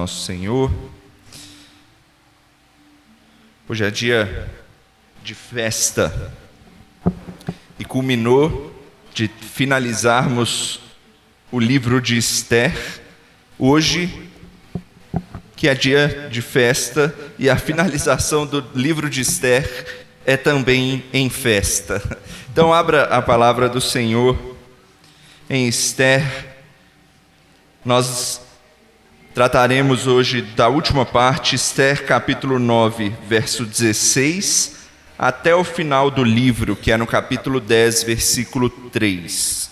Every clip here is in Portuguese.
Nosso Senhor. Hoje é dia de festa e culminou de finalizarmos o livro de Esther. Hoje, que é dia de festa, e a finalização do livro de Esther é também em festa. Então abra a palavra do Senhor em Esther. Nós trataremos hoje da última parte, Esther capítulo 9, verso 16, até o final do livro, que é no capítulo 10, versículo 3.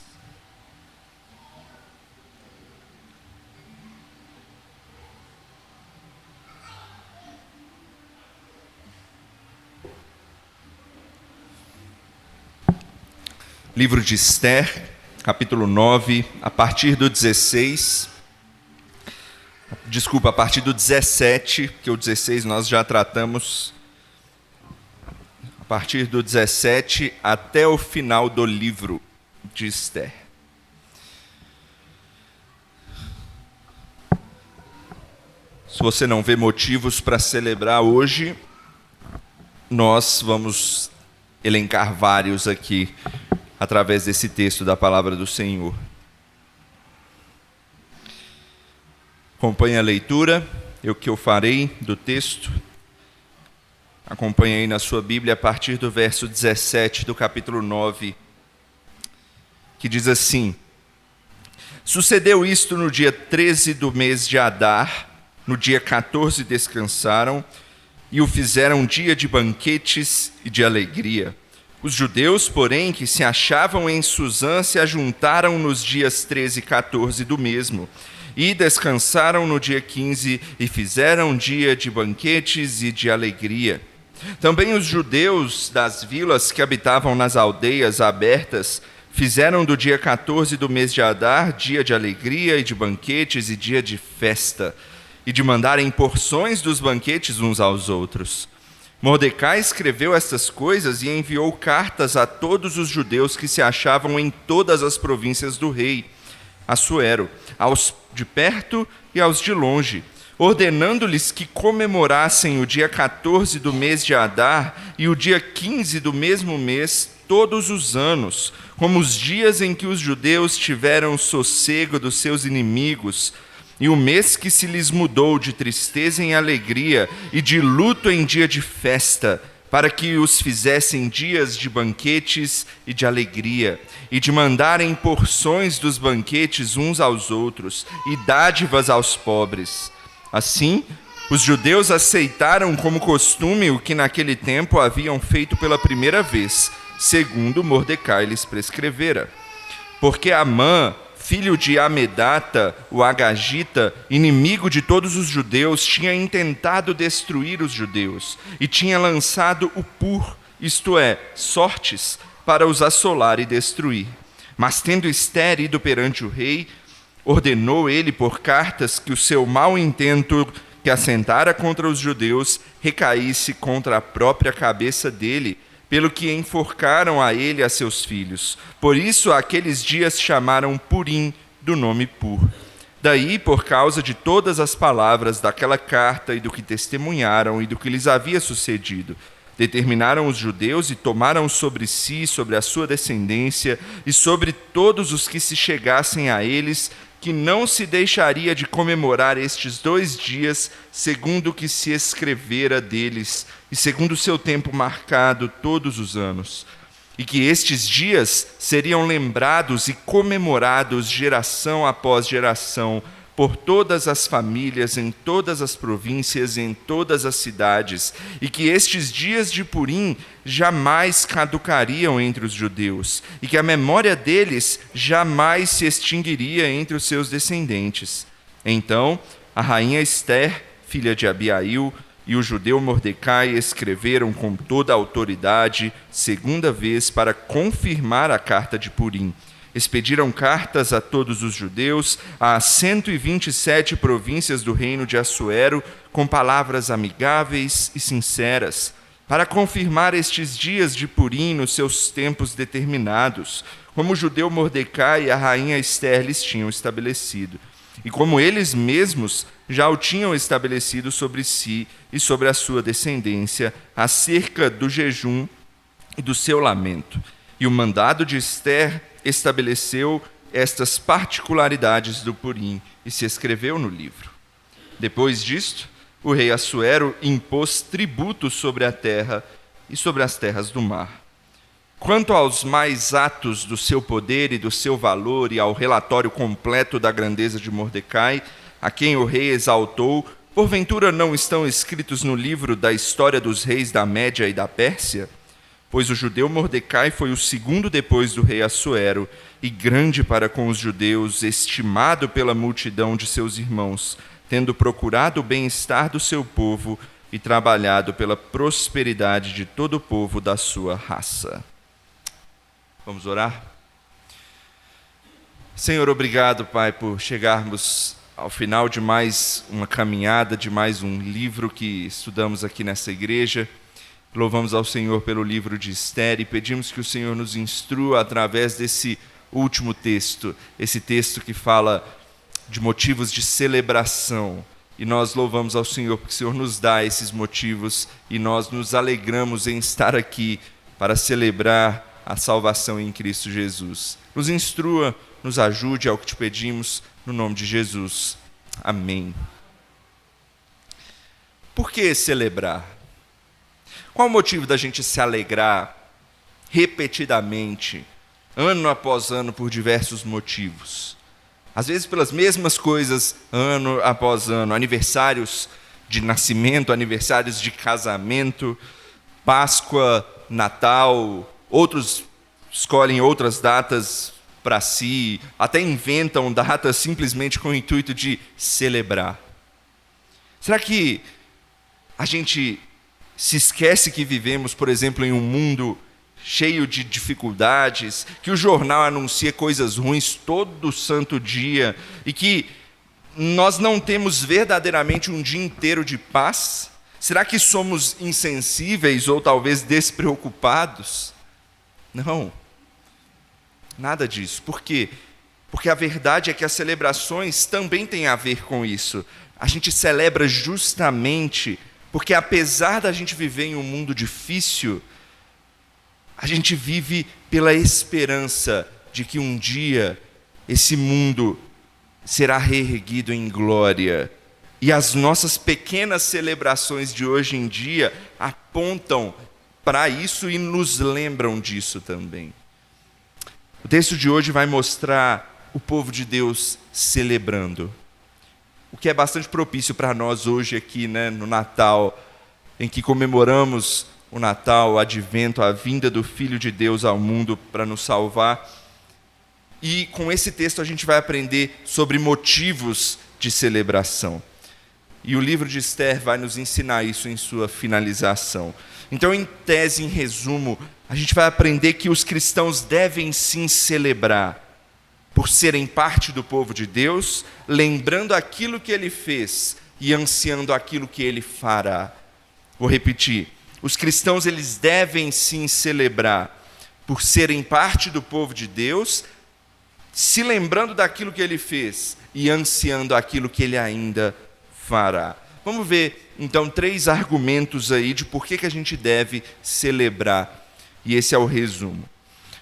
Livro de Esther, capítulo 9, a partir do 16... Desculpa, a partir do 17, que o 16 nós já tratamos, a partir do 17 até o final do livro de Esther. Se você não vê motivos para celebrar hoje, nós vamos elencar vários aqui, através desse texto da palavra do Senhor. Acompanhe a leitura, o que eu farei do texto. Acompanhe aí na sua Bíblia a partir do verso 17 do capítulo 9, que diz assim: Sucedeu isto no dia 13 do mês de Adar, no dia 14 descansaram, e o fizeram um dia de banquetes e de alegria. Os judeus, porém, que se achavam em Susã, se ajuntaram nos dias 13 e 14 do mesmo, e descansaram no dia 15 e fizeram um dia de banquetes e de alegria. Também os judeus das vilas que habitavam nas aldeias abertas fizeram do dia 14 do mês de Adar dia de alegria e de banquetes e dia de festa, e de mandarem porções dos banquetes uns aos outros. Mordecai escreveu estas coisas e enviou cartas a todos os judeus que se achavam em todas as províncias do rei Assuero, aos de perto e aos de longe, ordenando-lhes que comemorassem o dia 14 do mês de Adar e o dia 15 do mesmo mês todos os anos, como os dias em que os judeus tiveram sossego dos seus inimigos, e o mês que se lhes mudou de tristeza em alegria e de luto em dia de festa, para que os fizessem dias de banquetes e de alegria, e de mandarem porções dos banquetes uns aos outros, e dádivas aos pobres. Assim, os judeus aceitaram como costume o que naquele tempo haviam feito pela primeira vez, segundo Mordecai lhes prescrevera. Porque Amã, filho de Amedata, o Agagita, inimigo de todos os judeus, tinha intentado destruir os judeus e tinha lançado o pur, isto é, sortes, para os assolar e destruir. Mas tendo Esther ido perante o rei, ordenou ele por cartas que o seu mau intento que assentara contra os judeus recaísse contra a própria cabeça dele, pelo que enforcaram a ele e a seus filhos. Por isso, aqueles dias chamaram Purim, do nome Pur. Daí, por causa de todas as palavras daquela carta e do que testemunharam e do que lhes havia sucedido, determinaram os judeus e tomaram sobre si, sobre a sua descendência e sobre todos os que se chegassem a eles, que não se deixaria de comemorar estes 2 dias, segundo o que se escrevera deles, e segundo o seu tempo marcado todos os anos, e que estes dias seriam lembrados e comemorados geração após geração, por todas as famílias, em todas as províncias e em todas as cidades, e que estes dias de Purim jamais caducariam entre os judeus, e que a memória deles jamais se extinguiria entre os seus descendentes. Então, a rainha Esther, filha de Abiail, e o judeu Mordecai escreveram com toda a autoridade, segunda vez, para confirmar a carta de Purim. Expediram cartas a todos os judeus, a 127 províncias do reino de Assuero, com palavras amigáveis e sinceras, para confirmar estes dias de Purim nos seus tempos determinados, como o judeu Mordecai e a rainha Esther lhes tinham estabelecido. e como eles mesmos já o tinham estabelecido sobre si e sobre a sua descendência, acerca do jejum e do seu lamento. E o mandado de Ester estabeleceu estas particularidades do Purim e se escreveu no livro. Depois disto, o rei Assuero impôs tributo sobre a terra e sobre as terras do mar. Quanto aos mais atos do seu poder e do seu valor e ao relatório completo da grandeza de Mordecai, a quem o rei exaltou, porventura não estão escritos no livro da história dos reis da Média e da Pérsia? Pois o judeu Mordecai foi o segundo depois do rei Assuero, e grande para com os judeus, estimado pela multidão de seus irmãos, tendo procurado o bem-estar do seu povo e trabalhado pela prosperidade de todo o povo da sua raça. Vamos orar? Senhor, obrigado, Pai, por chegarmos ao final de mais uma caminhada, de mais um livro que estudamos aqui nessa igreja. Louvamos ao Senhor pelo livro de Ester e pedimos que o Senhor nos instrua através desse último texto, esse texto que fala de motivos de celebração. E nós louvamos ao Senhor porque o Senhor nos dá esses motivos e nós nos alegramos em estar aqui para celebrar a salvação em Cristo Jesus. Nos instrua, nos ajude, é o que te pedimos, no nome de Jesus. Amém. Por que celebrar? Qual o motivo da gente se alegrar repetidamente, ano após ano, por diversos motivos? Às vezes pelas mesmas coisas, ano após ano, aniversários de nascimento, aniversários de casamento, Páscoa, Natal. Outros escolhem outras datas para si, até inventam datas simplesmente com o intuito de celebrar. Será que a gente se esquece que vivemos, por exemplo, em um mundo cheio de dificuldades, que o jornal anuncia coisas ruins todo santo dia e que nós não temos verdadeiramente um dia inteiro de paz? Será que somos insensíveis ou talvez despreocupados? Não, nada disso. Por quê? Porque a verdade é que as celebrações também têm a ver com isso. A gente celebra justamente porque, apesar da gente viver em um mundo difícil, a gente vive pela esperança de que um dia esse mundo será reerguido em glória. E as nossas pequenas celebrações de hoje em dia apontam para isso e nos lembram disso também. O texto de hoje vai mostrar o povo de Deus celebrando, o que é bastante propício para nós hoje aqui, no Natal, em que comemoramos o Natal, o advento, a vinda do Filho de Deus ao mundo para nos salvar. E com esse texto a gente vai aprender sobre motivos de celebração. E o livro de Ester vai nos ensinar isso em sua finalização. Então, em tese, em resumo, a gente vai aprender que os cristãos devem sim celebrar, por serem parte do povo de Deus, lembrando aquilo que Ele fez e ansiando aquilo que Ele fará. Vou repetir. Os cristãos, eles devem sim celebrar, por serem parte do povo de Deus, se lembrando daquilo que Ele fez e ansiando aquilo que Ele ainda fará. Vamos ver, então, 3 argumentos aí de por que a gente deve celebrar. E esse é o resumo.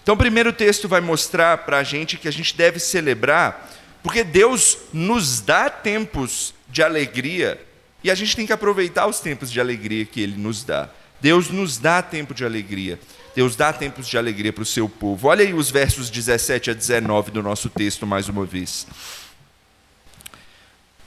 Então, o primeiro texto vai mostrar para a gente que a gente deve celebrar porque Deus nos dá tempos de alegria e a gente tem que aproveitar os tempos de alegria que Ele nos dá. Deus nos dá tempo de alegria. Deus dá tempos de alegria para o seu povo. Olha aí os versos 17 a 19 do nosso texto mais uma vez.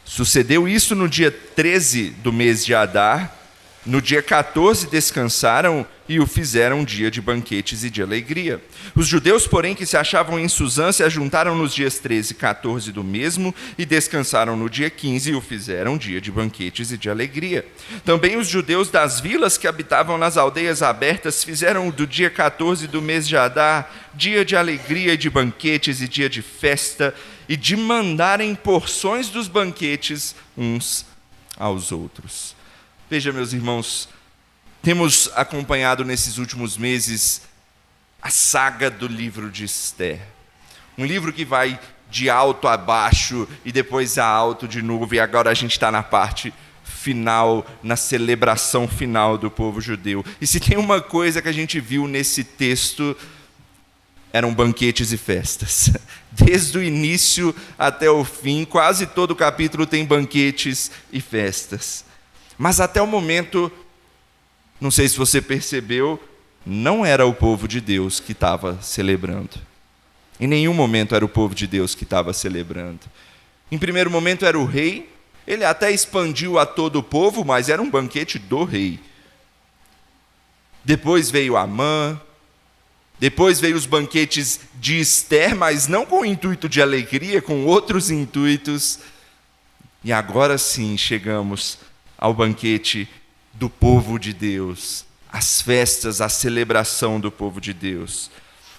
Sucedeu isso no dia 13 do mês de Adar. No dia 14 descansaram e o fizeram um dia de banquetes e de alegria. Os judeus, porém, que se achavam em Susã, se ajuntaram nos dias 13 e 14 do mesmo e descansaram no dia 15 e o fizeram um dia de banquetes e de alegria. Também os judeus das vilas que habitavam nas aldeias abertas fizeram do dia 14 do mês de Adar dia de alegria e de banquetes e dia de festa e de mandarem porções dos banquetes uns aos outros. Veja, meus irmãos, temos acompanhado nesses últimos meses a saga do livro de Ester. Um livro que vai de alto a baixo e depois a alto de novo, e agora a gente está na parte final, na celebração final do povo judeu. E se tem uma coisa que a gente viu nesse texto, eram banquetes e festas. Desde o início até o fim, quase todo o capítulo tem banquetes e festas. Mas até o momento, não sei se você percebeu, não era o povo de Deus que estava celebrando. Em nenhum momento era o povo de Deus que estava celebrando. Em primeiro momento era o rei, ele até expandiu a todo o povo, mas era um banquete do rei. Depois veio Amã, depois veio os banquetes de Ester, mas não com o intuito de alegria, com outros intuitos. E agora sim chegamos ao banquete do povo de Deus, as festas, a celebração do povo de Deus.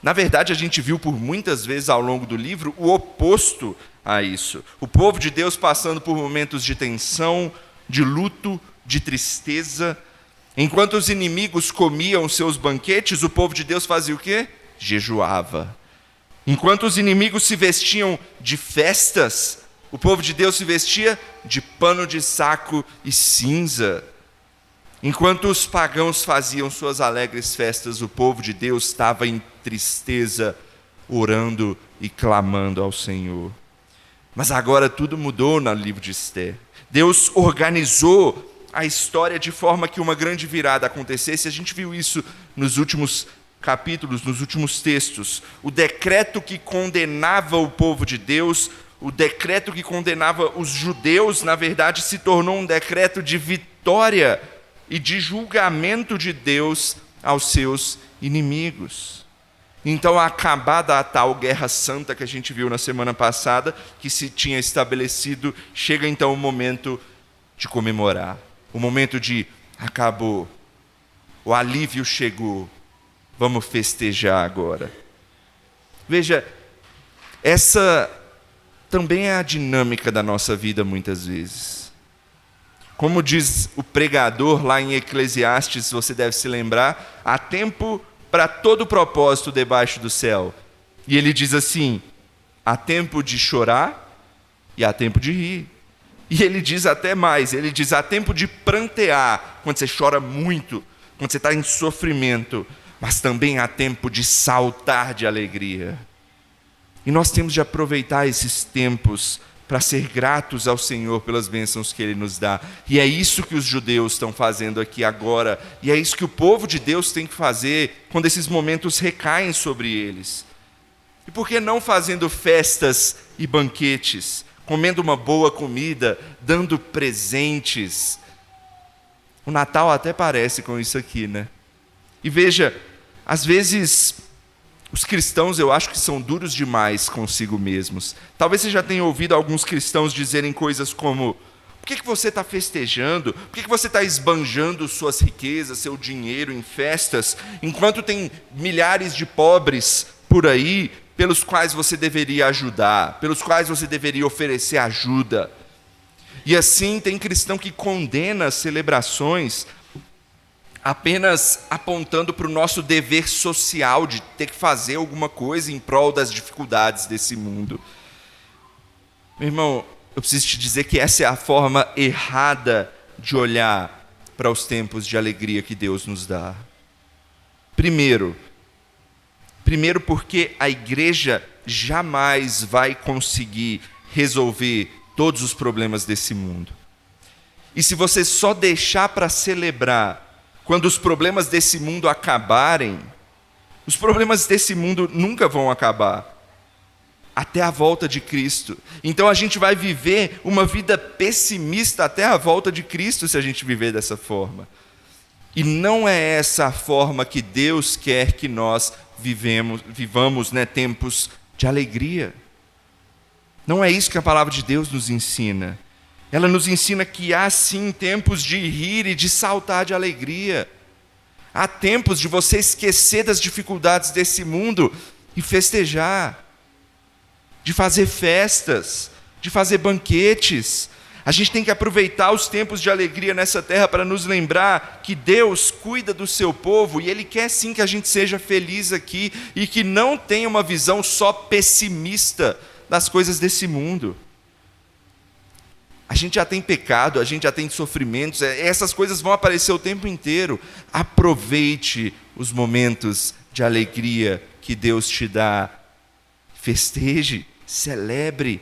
Na verdade, a gente viu por muitas vezes ao longo do livro o oposto a isso. O povo de Deus passando por momentos de tensão, de luto, de tristeza. Enquanto os inimigos comiam seus banquetes, o povo de Deus fazia o quê? Jejuava. Enquanto os inimigos se vestiam de festas, o povo de Deus se vestia de pano de saco e cinza. Enquanto os pagãos faziam suas alegres festas, o povo de Deus estava em tristeza, orando e clamando ao Senhor. Mas agora tudo mudou no livro de Ester. Deus organizou a história de forma que uma grande virada acontecesse. A gente viu isso nos últimos capítulos, nos últimos textos. O decreto que condenava o povo de Deus, o decreto que condenava os judeus, na verdade, se tornou um decreto de vitória e de julgamento de Deus aos seus inimigos. Então, acabada a tal guerra santa que a gente viu na semana passada, que se tinha estabelecido, chega então o momento de comemorar. O momento de acabou, o alívio chegou, vamos festejar agora. Veja, essa também é a dinâmica da nossa vida muitas vezes. Como diz o pregador lá em Eclesiastes, você deve se lembrar, há tempo para todo propósito debaixo do céu. E ele diz assim, há tempo de chorar e há tempo de rir. E ele diz até mais, ele diz, há tempo de prantear, quando você chora muito, quando você está em sofrimento, mas também há tempo de saltar de alegria. E nós temos de aproveitar esses tempos para ser gratos ao Senhor pelas bênçãos que Ele nos dá. E é isso que os judeus estão fazendo aqui agora, e é isso que o povo de Deus tem que fazer quando esses momentos recaem sobre eles. E por que não fazendo festas e banquetes, comendo uma boa comida, dando presentes? O Natal até parece com isso aqui, né? E veja, às vezes os cristãos eu acho que são duros demais consigo mesmos. Talvez você já tenha ouvido alguns cristãos dizerem coisas como: por que você está festejando? Por que você está esbanjando suas riquezas, seu dinheiro em festas, enquanto tem milhares de pobres por aí, pelos quais você deveria ajudar, pelos quais você deveria oferecer ajuda? E assim tem cristão que condena as celebrações apenas apontando para o nosso dever social de ter que fazer alguma coisa em prol das dificuldades desse mundo. Meu irmão, eu preciso te dizer que essa é a forma errada de olhar para os tempos de alegria que Deus nos dá. Primeiro porque a igreja jamais vai conseguir resolver todos os problemas desse mundo. E se você só deixar para celebrar quando os problemas desse mundo acabarem, os problemas desse mundo nunca vão acabar, até a volta de Cristo. Então a gente vai viver uma vida pessimista até a volta de Cristo se a gente viver dessa forma. E não é essa a forma que Deus quer que nós vivamos, né, tempos de alegria. Não é isso que a palavra de Deus nos ensina. Ela nos ensina que há sim tempos de rir e de saltar de alegria. Há tempos de você esquecer das dificuldades desse mundo e festejar, de fazer festas, de fazer banquetes. A gente tem que aproveitar os tempos de alegria nessa terra para nos lembrar que Deus cuida do seu povo e Ele quer sim que a gente seja feliz aqui e que não tenha uma visão só pessimista das coisas desse mundo. A gente já tem pecado, a gente já tem sofrimentos, essas coisas vão aparecer o tempo inteiro. Aproveite os momentos de alegria que Deus te dá. Festeje, celebre.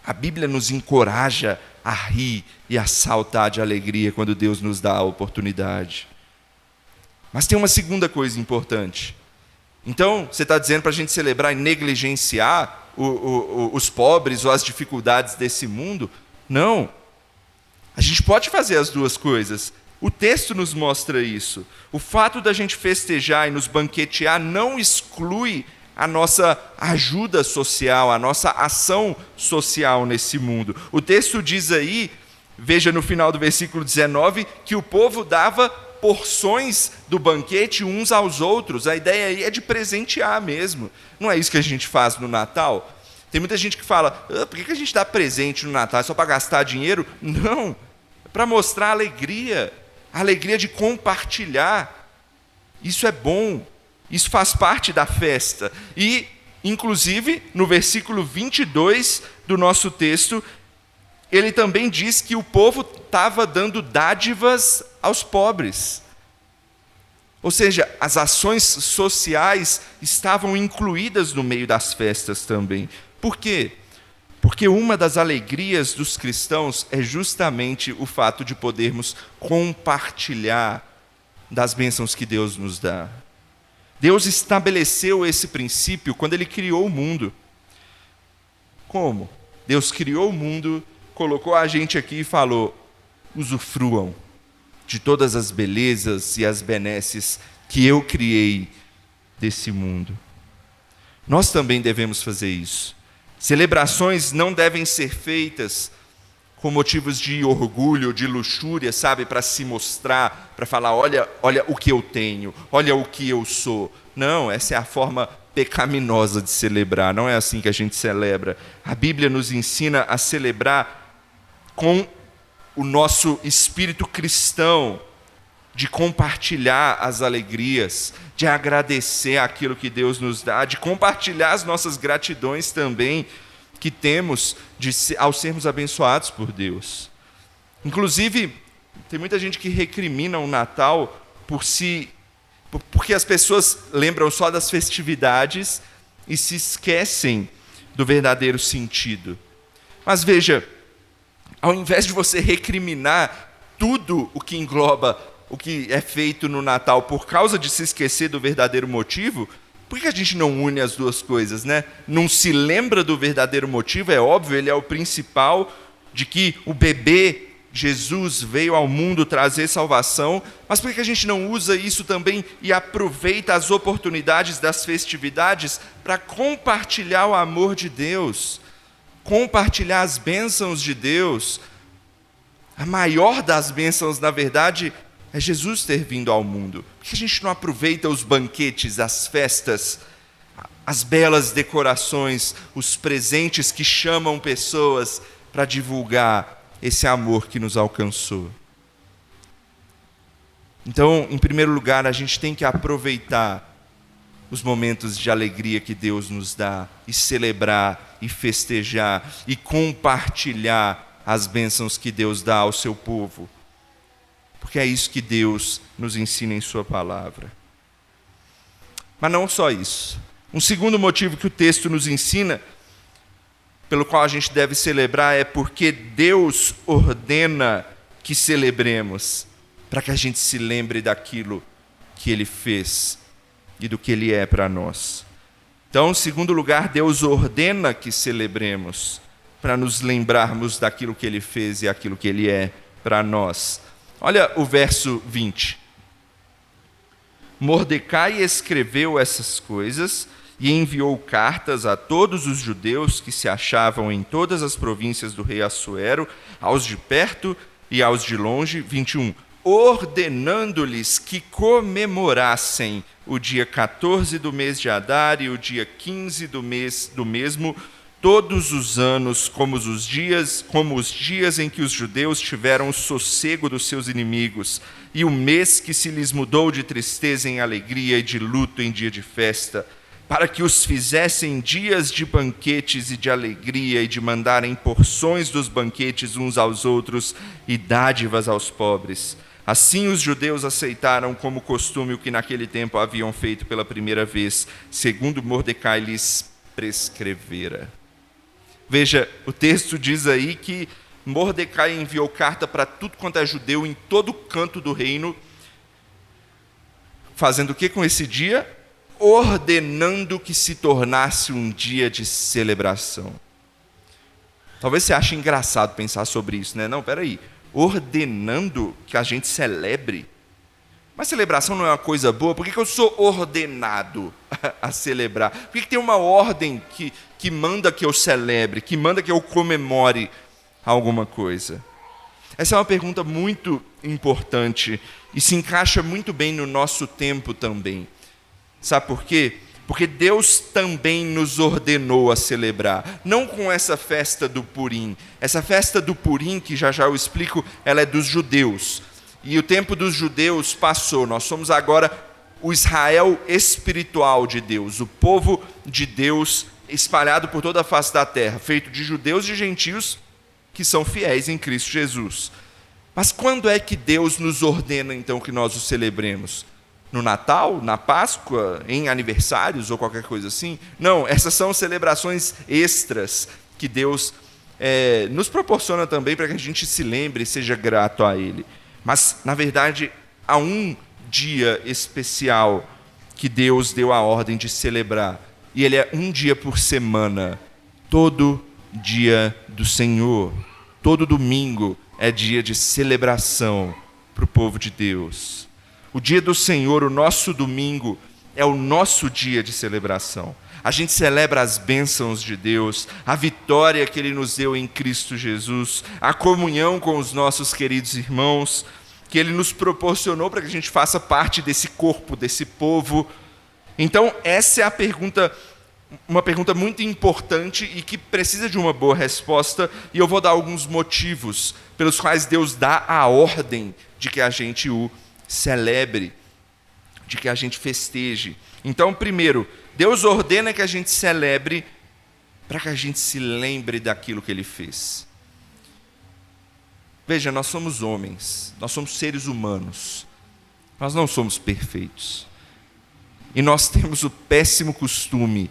A Bíblia nos encoraja a rir e a saltar de alegria quando Deus nos dá a oportunidade. Mas tem uma segunda coisa importante. Então, você está dizendo para a gente celebrar e negligenciar os pobres ou as dificuldades desse mundo? Não. A gente pode fazer as duas coisas. O texto nos mostra isso. O fato da gente festejar e nos banquetear não exclui a nossa ajuda social, a nossa ação social nesse mundo. O texto diz aí, veja no final do versículo 19, que o povo dava porções do banquete uns aos outros. A ideia aí é de presentear mesmo. Não é isso que a gente faz no Natal? Tem muita gente que fala, por que a gente dá presente no Natal? É só para gastar dinheiro? Não, é para mostrar alegria, a alegria de compartilhar. Isso é bom, isso faz parte da festa. E, inclusive, no versículo 22 do nosso texto, ele também diz que o povo estava dando dádivas aos pobres. Ou seja, as ações sociais estavam incluídas no meio das festas também. Por quê? Porque uma das alegrias dos cristãos é justamente o fato de podermos compartilhar das bênçãos que Deus nos dá. Deus estabeleceu esse princípio quando Ele criou o mundo. Como? Deus criou o mundo, colocou a gente aqui e falou, usufruam de todas as belezas e as benesses que eu criei desse mundo. Nós também devemos fazer isso. Celebrações não devem ser feitas com motivos de orgulho, de luxúria, sabe? Para se mostrar, para falar, olha o que eu tenho, olha o que eu sou. Não, essa é a forma pecaminosa de celebrar, não é assim que a gente celebra. A Bíblia nos ensina a celebrar com o nosso espírito cristão, de compartilhar as alegrias, de agradecer aquilo que Deus nos dá, de compartilhar as nossas gratidões também que temos ao sermos abençoados por Deus. Inclusive, tem muita gente que recrimina o Natal porque as pessoas lembram só das festividades e se esquecem do verdadeiro sentido. Mas veja, ao invés de você recriminar tudo o que engloba o que é feito no Natal por causa de se esquecer do verdadeiro motivo, por que a gente não une as duas coisas, né? Não se lembra do verdadeiro motivo, é óbvio, ele é o principal, de que o bebê Jesus veio ao mundo trazer salvação, mas por que a gente não usa isso também e aproveita as oportunidades das festividades para compartilhar o amor de Deus, compartilhar as bênçãos de Deus? A maior das bênçãos, na verdade, é Jesus ter vindo ao mundo. Por que a gente não aproveita os banquetes, as festas, as belas decorações, os presentes que chamam pessoas para divulgar esse amor que nos alcançou? Então, em primeiro lugar, a gente tem que aproveitar os momentos de alegria que Deus nos dá e celebrar, e festejar, e compartilhar as bênçãos que Deus dá ao seu povo. Porque é isso que Deus nos ensina em sua palavra. Mas não só isso. Um segundo motivo que o texto nos ensina, pelo qual a gente deve celebrar, é porque Deus ordena que celebremos, para que a gente se lembre daquilo que Ele fez e do que Ele é para nós. Então, em segundo lugar, Deus ordena que celebremos, para nos lembrarmos daquilo que Ele fez e aquilo que Ele é para nós. Olha o verso 20. Mordecai escreveu essas coisas e enviou cartas a todos os judeus que se achavam em todas as províncias do rei Assuero, aos de perto e aos de longe, 21, ordenando-lhes que comemorassem o dia 14 do mês de Adar e o dia 15 do mês do mesmo, todos os anos, como os dias em que os judeus tiveram o sossego dos seus inimigos, e o mês que se lhes mudou de tristeza em alegria e de luto em dia de festa. para que os fizessem dias de banquetes e de alegria, e de mandarem porções dos banquetes uns aos outros e dádivas aos pobres. Assim os judeus aceitaram como costume o que naquele tempo haviam feito pela primeira vez, segundo Mordecai lhes prescrevera. Veja, o texto diz aí que Mordecai enviou carta para tudo quanto é judeu em todo canto do reino, fazendo o que com esse dia? Ordenando que se tornasse um dia de celebração. Talvez você ache engraçado pensar sobre isso, né? Não, peraí. Ordenando que a gente celebre? Mas celebração não é uma coisa boa? Por que eu sou ordenado a celebrar? Por que tem uma ordem que manda que eu celebre, que manda que eu comemore alguma coisa? Essa é uma pergunta muito importante e se encaixa muito bem no nosso tempo também. Sabe por quê? Porque Deus também nos ordenou a celebrar, não com essa festa do Purim. Essa festa do Purim, que já eu explico, ela é dos judeus. E o tempo dos judeus passou, nós somos agora o Israel espiritual de Deus, o povo de Deus espalhado por toda a face da terra, feito de judeus e gentios que são fiéis em Cristo Jesus. Mas quando é que Deus nos ordena então que nós o celebremos? No Natal, na Páscoa, em aniversários ou qualquer coisa assim? Não, essas são celebrações extras que Deus nos proporciona também para que a gente se lembre e seja grato a Ele. Mas, na verdade, há um dia especial que Deus deu a ordem de celebrar. E ele é um dia por semana. Todo dia do Senhor. Todo domingo é dia de celebração para o povo de Deus. O dia do Senhor, o nosso domingo, é o nosso dia de celebração. A gente celebra as bênçãos de Deus, a vitória que Ele nos deu em Cristo Jesus, a comunhão com os nossos queridos irmãos, que Ele nos proporcionou para que a gente faça parte desse corpo, desse povo. Então, essa é a pergunta, uma pergunta muito importante e que precisa de uma boa resposta, e eu vou dar alguns motivos pelos quais Deus dá a ordem de que a gente o celebre, de que a gente festeje. Então, primeiro, Deus ordena que a gente celebre para que a gente se lembre daquilo que Ele fez. Veja, nós somos homens, nós somos seres humanos, nós não somos perfeitos. E nós temos o péssimo costume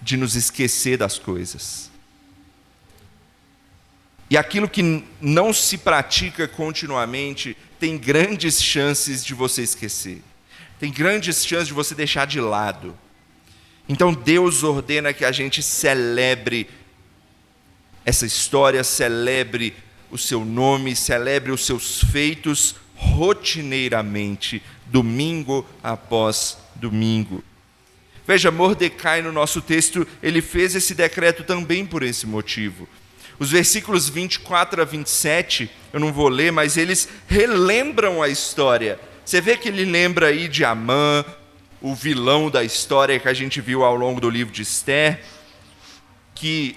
de nos esquecer das coisas. E aquilo que não se pratica continuamente tem grandes chances de você esquecer. Tem grandes chances de você deixar de lado. Então Deus ordena que a gente celebre essa história, celebre o seu nome, celebre os seus feitos rotineiramente, domingo após domingo. Veja, Mordecai no nosso texto, ele fez esse decreto também por esse motivo. Os versículos 24 a 27, eu não vou ler, mas eles relembram a história. Você vê que ele lembra aí de Amã, o vilão da história que a gente viu ao longo do livro de Esther, que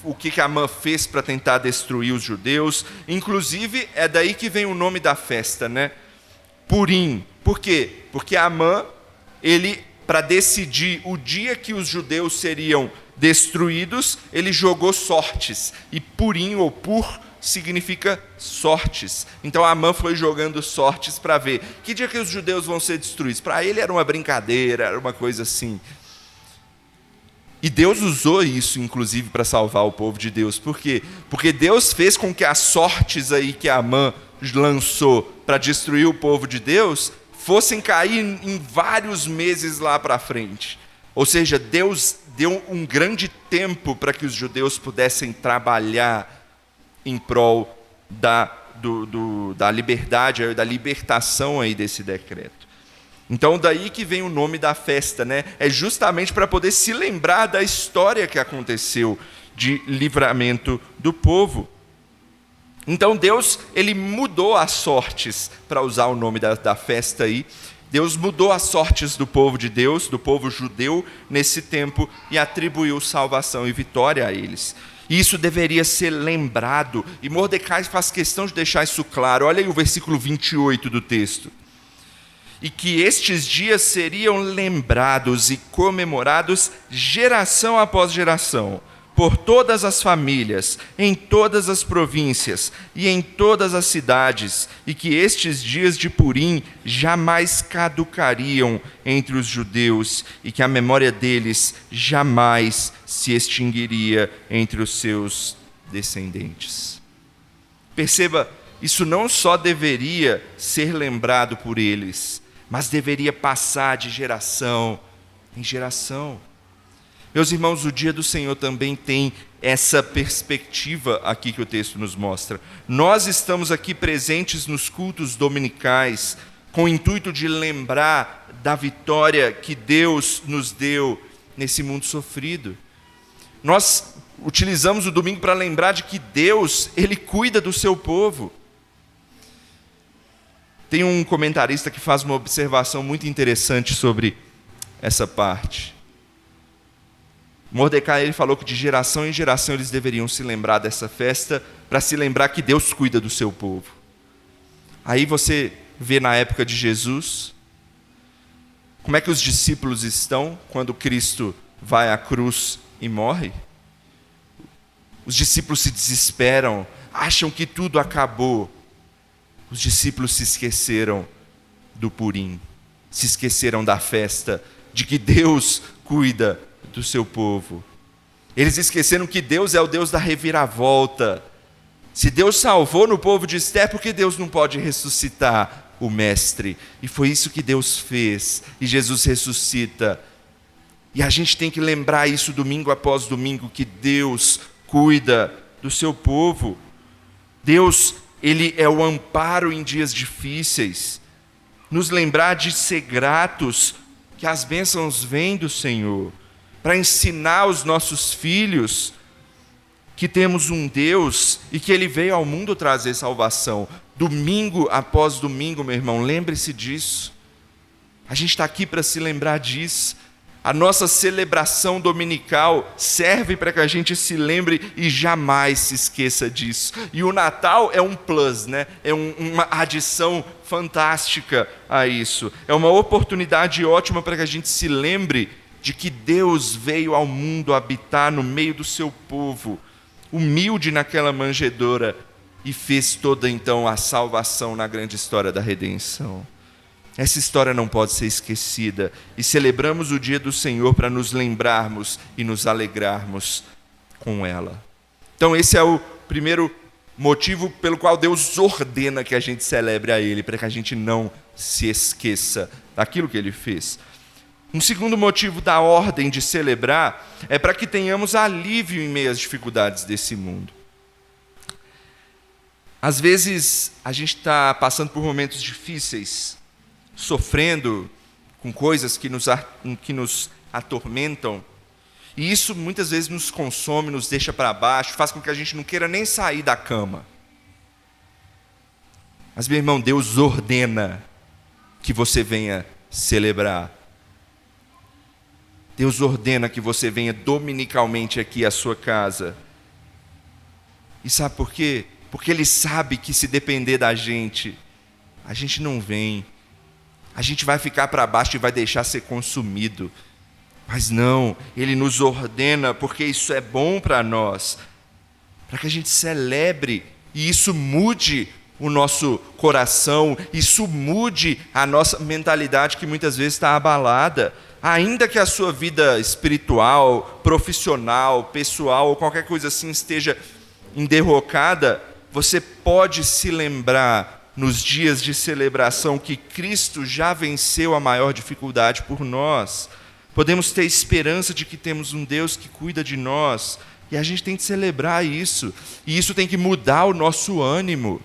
o que Amã fez para tentar destruir os judeus. Inclusive, é daí que vem o nome da festa, né? Purim. Por quê? Porque Amã, ele, para decidir o dia que os judeus seriam destruídos, ele jogou sortes. E Purim, ou Pur, significa sortes. Então Amã foi jogando sortes para ver que dia que os judeus vão ser destruídos. Para ele era uma brincadeira, era uma coisa assim. E Deus usou isso, inclusive, para salvar o povo de Deus. Por quê? Porque Deus fez com que as sortes aí que Amã lançou para destruir o povo de Deus fossem cair em vários meses lá para frente. Ou seja, Deus deu um grande tempo para que os judeus pudessem trabalhar em prol da liberdade, da libertação aí desse decreto. Então, daí que vem o nome da festa, né? É justamente para poder se lembrar da história que aconteceu de livramento do povo. Então, Deus, ele mudou as sortes, para usar o nome da festa aí. Deus mudou as sortes do povo de Deus, do povo judeu, nesse tempo, e atribuiu salvação e vitória a eles. E isso deveria ser lembrado, e Mordecai faz questão de deixar isso claro. Olha aí o versículo 28 do texto. e que estes dias seriam lembrados e comemorados geração após geração, por todas as famílias, em todas as províncias e em todas as cidades, e que estes dias de Purim jamais caducariam entre os judeus, e que a memória deles jamais se extinguiria entre os seus descendentes. Perceba, isso não só deveria ser lembrado por eles, mas deveria passar de geração em geração. Meus irmãos, o dia do Senhor também tem essa perspectiva aqui que o texto nos mostra. Nós estamos aqui presentes nos cultos dominicais com o intuito de lembrar da vitória que Deus nos deu nesse mundo sofrido. Nós utilizamos o domingo para lembrar de que Deus, Ele cuida do seu povo. Tem um comentarista que faz uma observação muito interessante sobre essa parte. Mordecai, ele falou que de geração em geração eles deveriam se lembrar dessa festa para se lembrar que Deus cuida do seu povo. Aí você vê na época de Jesus, como é que os discípulos estão quando Cristo vai à cruz e morre? Os discípulos se desesperam, acham que tudo acabou. Os discípulos se esqueceram do Purim, se esqueceram da festa, de que Deus cuida do seu povo. Eles esqueceram que Deus é o Deus da reviravolta. Se Deus salvou no povo de Esther, por que Deus não pode ressuscitar o Mestre? E foi isso que Deus fez, e Jesus ressuscita. E a gente tem que lembrar isso domingo após domingo, que Deus cuida do seu povo. Deus, Ele é o amparo em dias difíceis. Nos lembrar de ser gratos, que as bênçãos vêm do Senhor, para ensinar os nossos filhos que temos um Deus e que Ele veio ao mundo trazer salvação. Domingo após domingo, meu irmão, lembre-se disso. A gente está aqui para se lembrar disso. A nossa celebração dominical serve para que a gente se lembre e jamais se esqueça disso. E o Natal é um plus, né? É uma adição fantástica a isso. É uma oportunidade ótima para que a gente se lembre de que Deus veio ao mundo habitar no meio do seu povo, humilde naquela manjedoura, e fez toda então a salvação na grande história da redenção. Essa história não pode ser esquecida, e celebramos o dia do Senhor para nos lembrarmos e nos alegrarmos com ela. Então esse é o primeiro motivo pelo qual Deus ordena que a gente celebre a Ele, para que a gente não se esqueça daquilo que Ele fez. Um segundo motivo da ordem de celebrar é para que tenhamos alívio em meio às dificuldades desse mundo. Às vezes a gente está passando por momentos difíceis, sofrendo com coisas que nos atormentam, e isso muitas vezes nos consome, nos deixa para baixo, faz com que a gente não queira nem sair da cama. Mas, meu irmão, Deus ordena que você venha celebrar. Deus ordena que você venha dominicalmente aqui à sua casa. E sabe por quê? Porque Ele sabe que se depender da gente, a gente não vem. A gente vai ficar para baixo e vai deixar ser consumido. Mas não, Ele nos ordena porque isso é bom para nós, para que a gente celebre e isso mude o nosso coração, isso mude a nossa mentalidade que muitas vezes está abalada. Ainda que a sua vida espiritual, profissional, pessoal ou qualquer coisa assim esteja enderrocada, você pode se lembrar nos dias de celebração que Cristo já venceu a maior dificuldade por nós. Podemos ter esperança de que temos um Deus que cuida de nós, e a gente tem que celebrar isso, e isso tem que mudar o nosso ânimo.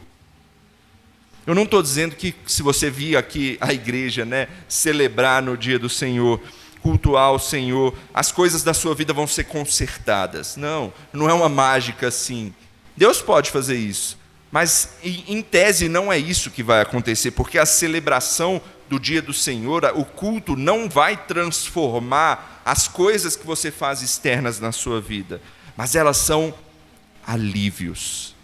Eu não estou dizendo que se você vir aqui à igreja, celebrar no dia do Senhor, cultuar o Senhor, as coisas da sua vida vão ser consertadas. Não, não é uma mágica assim. Deus pode fazer isso, mas em tese não é isso que vai acontecer, porque a celebração do dia do Senhor, o culto não vai transformar as coisas que você faz externas na sua vida, mas elas são alívios.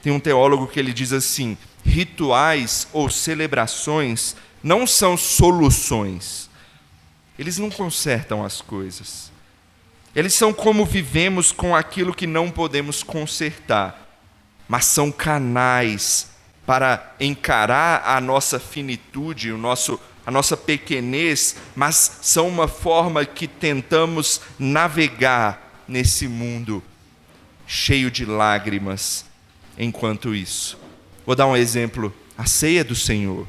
Tem um teólogo que ele diz assim: rituais ou celebrações não são soluções. Eles não consertam as coisas. Eles são como vivemos com aquilo que não podemos consertar, mas são canais para encarar a nossa finitude, a nossa pequenez, mas são uma forma que tentamos navegar nesse mundo cheio de lágrimas enquanto isso. Vou dar um exemplo: a ceia do Senhor.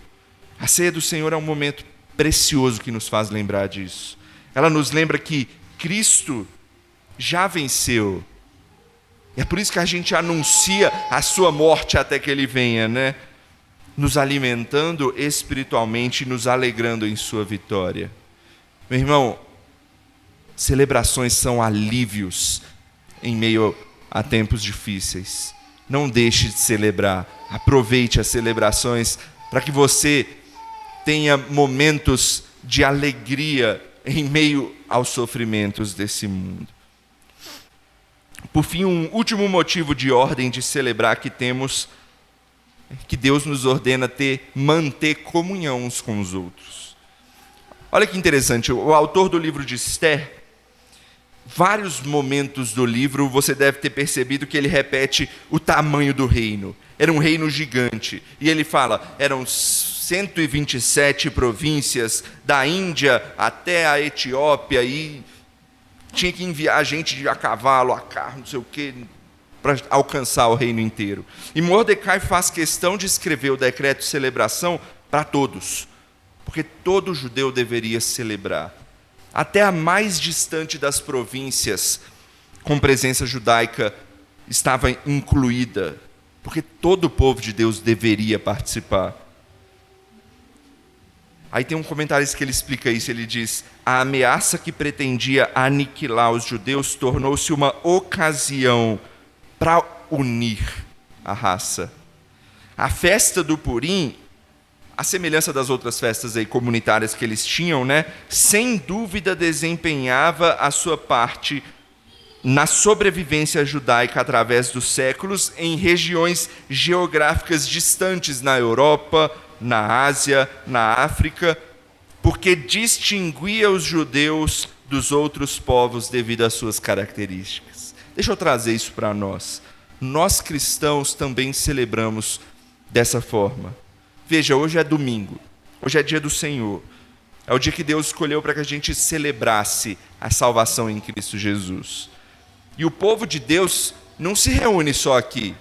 A ceia do Senhor é um momento precioso que nos faz lembrar disso. Ela nos lembra que Cristo já venceu. E é por isso que a gente anuncia a sua morte até que Ele venha, né? Nos alimentando espiritualmente, nos alegrando em sua vitória. Meu irmão, celebrações são alívios em meio a tempos difíceis. Não deixe de celebrar. Aproveite as celebrações para que você tenha momentos de alegria em meio aos sofrimentos desse mundo. Por fim, um último motivo de ordem de celebrar que temos é que Deus nos ordena manter comunhão uns com os outros. Olha que interessante, o autor do livro de Esther, vários momentos do livro você deve ter percebido que ele repete o tamanho do reino. Era um reino gigante. E ele fala, eram 127 províncias, da Índia até a Etiópia, e tinha que enviar gente a cavalo, a carro, não sei o quê, para alcançar o reino inteiro. E Mordecai faz questão de escrever o decreto de celebração para todos, porque todo judeu deveria celebrar. Até a mais distante das províncias com presença judaica estava incluída, porque todo o povo de Deus deveria participar. Aí tem um comentarista que ele explica isso, ele diz: a ameaça que pretendia aniquilar os judeus tornou-se uma ocasião para unir a raça. A festa do Purim, a semelhança das outras festas aí comunitárias que eles tinham, né, sem dúvida desempenhava a sua parte na sobrevivência judaica através dos séculos em regiões geográficas distantes na Europa, na Ásia, na África, porque distinguia os judeus dos outros povos devido às suas características. Deixa eu trazer isso para nós. Nós cristãos também celebramos dessa forma. Veja, hoje é domingo, hoje é dia do Senhor. É o dia que Deus escolheu para que a gente celebrasse a salvação em Cristo Jesus. E o povo de Deus não se reúne só aqui,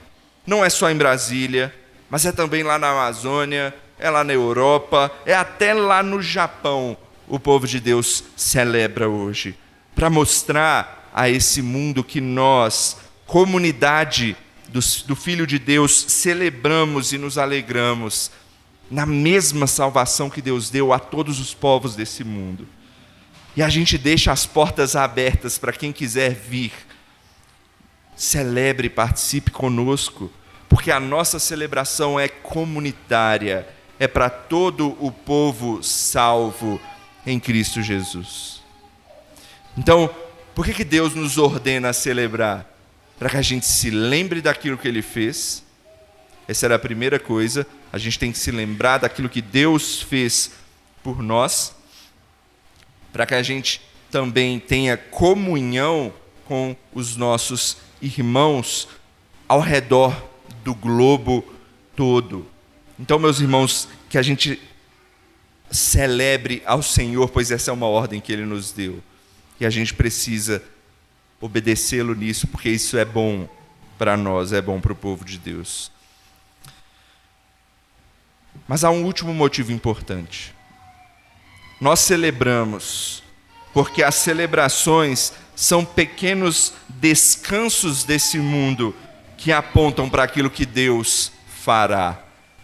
não é só em Brasília, mas é também lá na Amazônia, é lá na Europa, é até lá no Japão. O povo de Deus celebra hoje, para mostrar a esse mundo que nós, comunidade do Filho de Deus, celebramos e nos alegramos na mesma salvação que Deus deu a todos os povos desse mundo. E a gente deixa as portas abertas para quem quiser vir. Celebre e participe conosco, porque a nossa celebração é comunitária, é para todo o povo salvo em Cristo Jesus. Então, por que Deus nos ordena a celebrar? Para que a gente se lembre daquilo que Ele fez. Essa era a primeira coisa. A gente tem que se lembrar daquilo que Deus fez por nós, para que a gente também tenha comunhão com os nossos irmãos ao redor do globo todo. Então, meus irmãos, que a gente celebre ao Senhor, pois essa é uma ordem que Ele nos deu. E a gente precisa obedecê-lo nisso, porque isso é bom para nós, é bom para o povo de Deus. Mas há um último motivo importante. Nós celebramos porque as celebrações são pequenos descansos desse mundo que apontam para aquilo que Deus fará.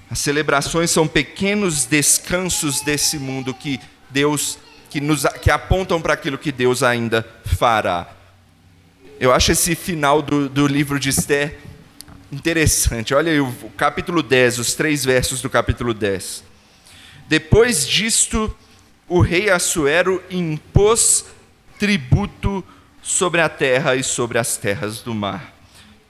As celebrações são pequenos descansos desse mundo que apontam para aquilo que Deus ainda fará. Eu acho esse final do livro de Esther interessante. Olha aí o capítulo 10, os 3 versos do capítulo 10. Depois disto, o rei Assuero impôs tributo sobre a terra e sobre as terras do mar.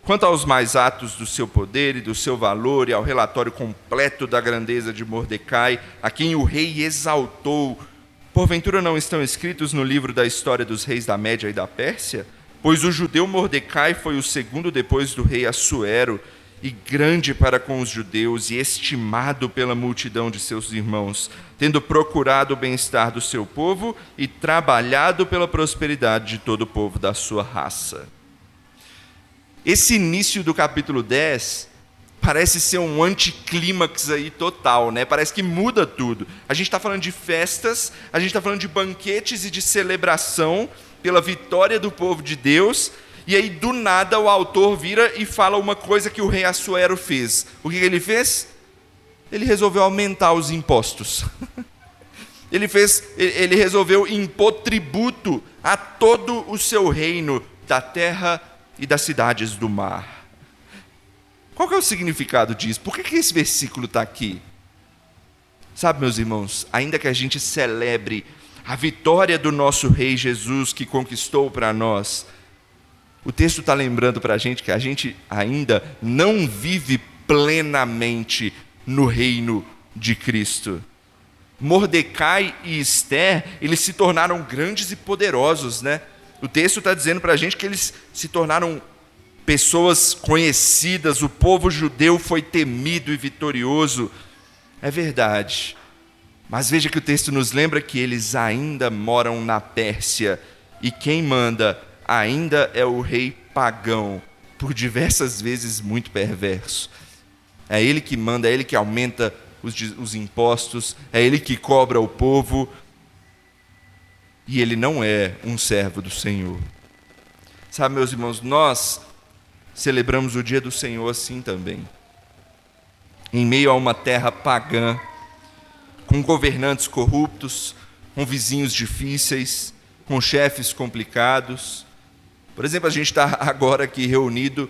Quanto aos mais atos do seu poder e do seu valor, e ao relatório completo da grandeza de Mordecai, a quem o rei exaltou, porventura não estão escritos no livro da história dos reis da Média e da Pérsia? Pois o judeu Mordecai foi o segundo depois do rei Assuero, e grande para com os judeus, e estimado pela multidão de seus irmãos, tendo procurado o bem-estar do seu povo e trabalhado pela prosperidade de todo o povo da sua raça. Esse início do capítulo 10 parece ser um anticlímax aí total, né? Parece que muda tudo. A gente está falando de festas, a gente está falando de banquetes e de celebração pela vitória do povo de Deus, e aí do nada o autor vira e fala uma coisa que o rei Assuero fez. O que ele fez? Ele resolveu aumentar os impostos. Ele resolveu impor tributo a todo o seu reino, da terra e das cidades do mar. Qual que é o significado disso? Por que esse versículo está aqui? Sabe, meus irmãos, ainda que a gente celebre a vitória do nosso rei Jesus que conquistou para nós, o texto está lembrando para a gente que a gente ainda não vive plenamente no reino de Cristo. Mordecai e Esther, eles se tornaram grandes e poderosos, né? O texto está dizendo para a gente que eles se tornaram pessoas conhecidas, o povo judeu foi temido e vitorioso. É verdade, mas veja que o texto nos lembra que eles ainda moram na Pérsia, e quem manda ainda é o rei pagão, por diversas vezes muito perverso. É ele que manda, é ele que aumenta os impostos, é ele que cobra o povo, e ele não é um servo do Senhor. Sabe, meus irmãos, nós celebramos o dia do Senhor assim também. Em meio a uma terra pagã, com governantes corruptos, com vizinhos difíceis, com chefes complicados. Por exemplo, a gente está agora aqui reunido,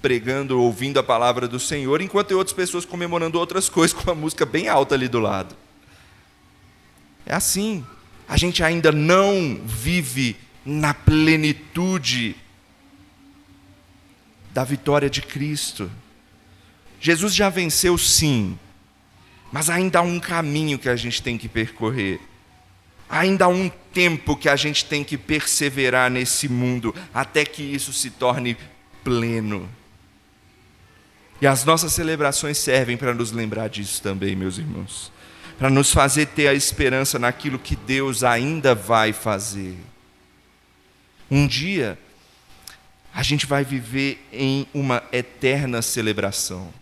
pregando, ouvindo a palavra do Senhor, enquanto tem outras pessoas comemorando outras coisas com a música bem alta ali do lado. É assim, a gente ainda não vive na plenitude da vitória de Cristo. Jesus já venceu, sim, mas ainda há um caminho que a gente tem que percorrer. Ainda há um tempo que a gente tem que perseverar nesse mundo, até que isso se torne pleno. E as nossas celebrações servem para nos lembrar disso também, meus irmãos. Para nos fazer ter a esperança naquilo que Deus ainda vai fazer. Um dia, a gente vai viver em uma eterna celebração.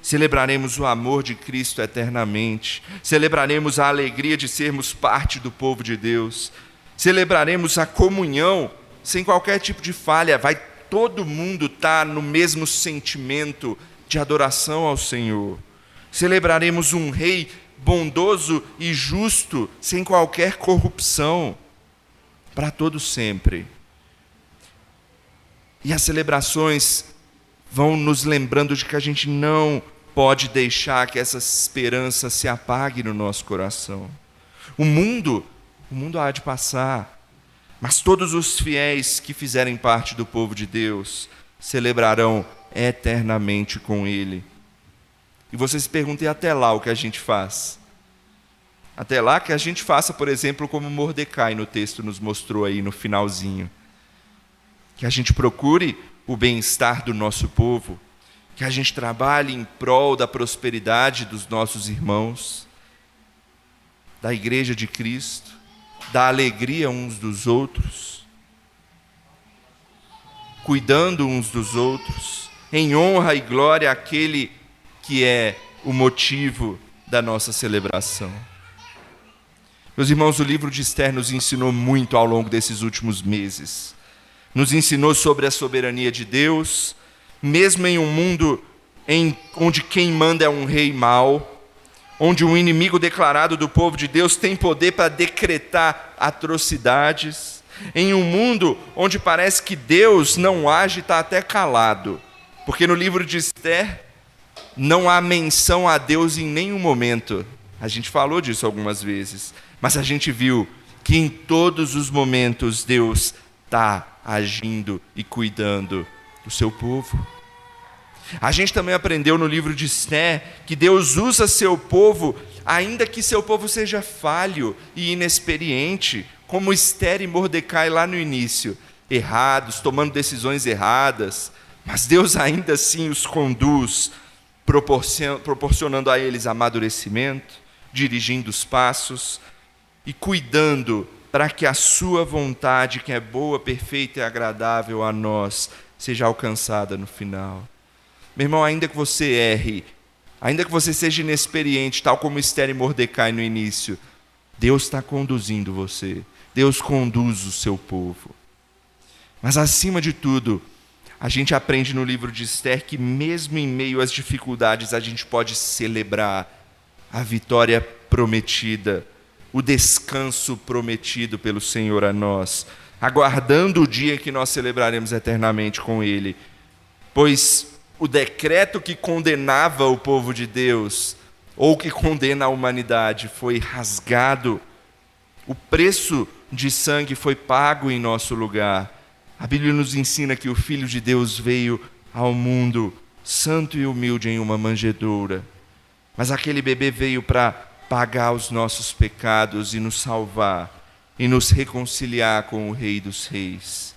Celebraremos o amor de Cristo eternamente. Celebraremos a alegria de sermos parte do povo de Deus. Celebraremos a comunhão sem qualquer tipo de falha. Vai todo mundo estar no mesmo sentimento de adoração ao Senhor. Celebraremos um rei bondoso e justo, sem qualquer corrupção, para todo sempre. E as celebrações vão nos lembrando de que a gente não pode deixar que essa esperança se apague no nosso coração. O mundo há de passar, mas todos os fiéis que fizerem parte do povo de Deus celebrarão eternamente com Ele. E você se pergunta, e até lá o que a gente faz? Até lá que a gente faça, por exemplo, como Mordecai no texto nos mostrou aí no finalzinho. Que a gente procure o bem-estar do nosso povo, que a gente trabalhe em prol da prosperidade dos nossos irmãos, da igreja de Cristo, da alegria uns dos outros, cuidando uns dos outros, em honra e glória àquele que é o motivo da nossa celebração. Meus irmãos, o livro de Esther nos ensinou muito ao longo desses últimos meses. Nos ensinou sobre a soberania de Deus, mesmo em um mundo onde quem manda é um rei mau, onde um inimigo declarado do povo de Deus tem poder para decretar atrocidades, em um mundo onde parece que Deus não age e está até calado, porque no livro de Esther não há menção a Deus em nenhum momento. A gente falou disso algumas vezes, mas a gente viu que em todos os momentos Deus está agindo e cuidando o seu povo. A gente também aprendeu no livro de Esther que Deus usa seu povo, ainda que seu povo seja falho e inexperiente, como Esther e Mordecai lá no início, errados, tomando decisões erradas, mas Deus ainda assim os conduz, proporcionando a eles amadurecimento, dirigindo os passos e cuidando para que a sua vontade, que é boa, perfeita e agradável a nós, seja alcançada no final. Meu irmão, ainda que você erre, ainda que você seja inexperiente, tal como Esther e Mordecai no início, Deus está conduzindo você. Deus conduz o seu povo. Mas acima de tudo, a gente aprende no livro de Esther que mesmo em meio às dificuldades, a gente pode celebrar a vitória prometida, o descanso prometido pelo Senhor a nós, aguardando o dia que nós celebraremos eternamente com Ele. Pois o decreto que condenava o povo de Deus, ou que condena a humanidade, foi rasgado. O preço de sangue foi pago em nosso lugar. A Bíblia nos ensina que o Filho de Deus veio ao mundo, santo e humilde em uma manjedoura. Mas aquele bebê veio para pagar os nossos pecados e nos salvar, e nos reconciliar com o Rei dos Reis.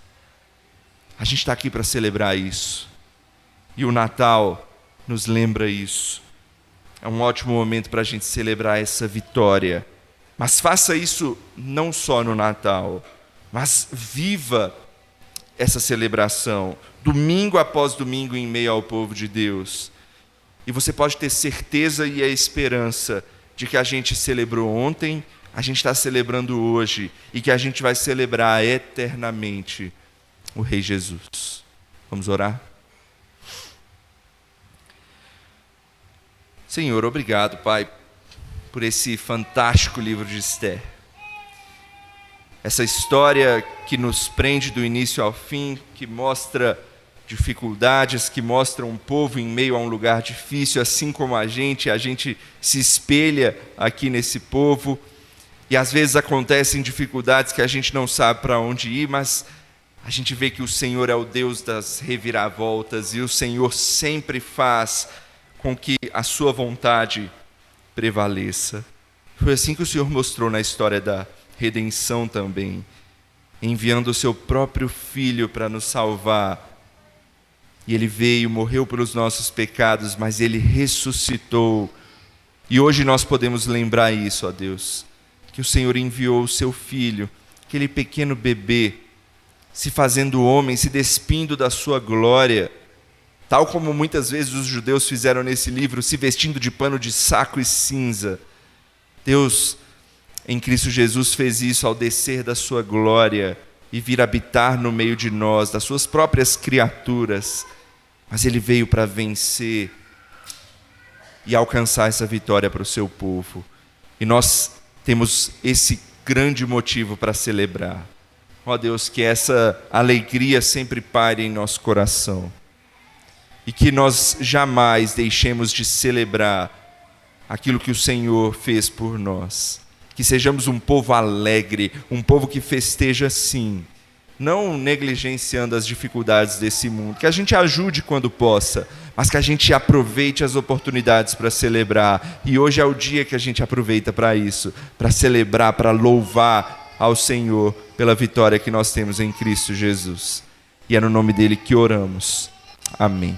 A gente está aqui para celebrar isso. E o Natal nos lembra isso. É um ótimo momento para a gente celebrar essa vitória. Mas faça isso não só no Natal, mas viva essa celebração, domingo após domingo, em meio ao povo de Deus. E você pode ter certeza e a esperança de que a gente celebrou ontem, a gente está celebrando hoje, e que a gente vai celebrar eternamente o Rei Jesus. Vamos orar? Senhor, obrigado, Pai, por esse fantástico livro de Esther. Essa história que nos prende do início ao fim, que mostra dificuldades, que mostra um povo em meio a um lugar difícil, assim como a gente se espelha aqui nesse povo, e às vezes acontecem dificuldades que a gente não sabe para onde ir, mas a gente vê que o Senhor é o Deus das reviravoltas, e o Senhor sempre faz com que a sua vontade prevaleça. Foi assim que o Senhor mostrou na história da redenção também, enviando o seu próprio Filho para nos salvar. E Ele veio, morreu pelos nossos pecados, mas Ele ressuscitou. E hoje nós podemos lembrar isso, ó Deus, que o Senhor enviou o seu Filho, aquele pequeno bebê, se fazendo homem, se despindo da sua glória, tal como muitas vezes os judeus fizeram nesse livro, se vestindo de pano de saco e cinza. Deus, em Cristo Jesus, fez isso ao descer da sua glória e vir habitar no meio de nós, das suas próprias criaturas. Mas Ele veio para vencer e alcançar essa vitória para o seu povo. E nós temos esse grande motivo para celebrar. Ó Deus, que essa alegria sempre pare em nosso coração. E que nós jamais deixemos de celebrar aquilo que o Senhor fez por nós. Que sejamos um povo alegre, um povo que festeja sim, não negligenciando as dificuldades desse mundo. Que a gente ajude quando possa, mas que a gente aproveite as oportunidades para celebrar. E hoje é o dia que a gente aproveita para isso, para celebrar, para louvar ao Senhor pela vitória que nós temos em Cristo Jesus. E é no nome dele que oramos. Amém.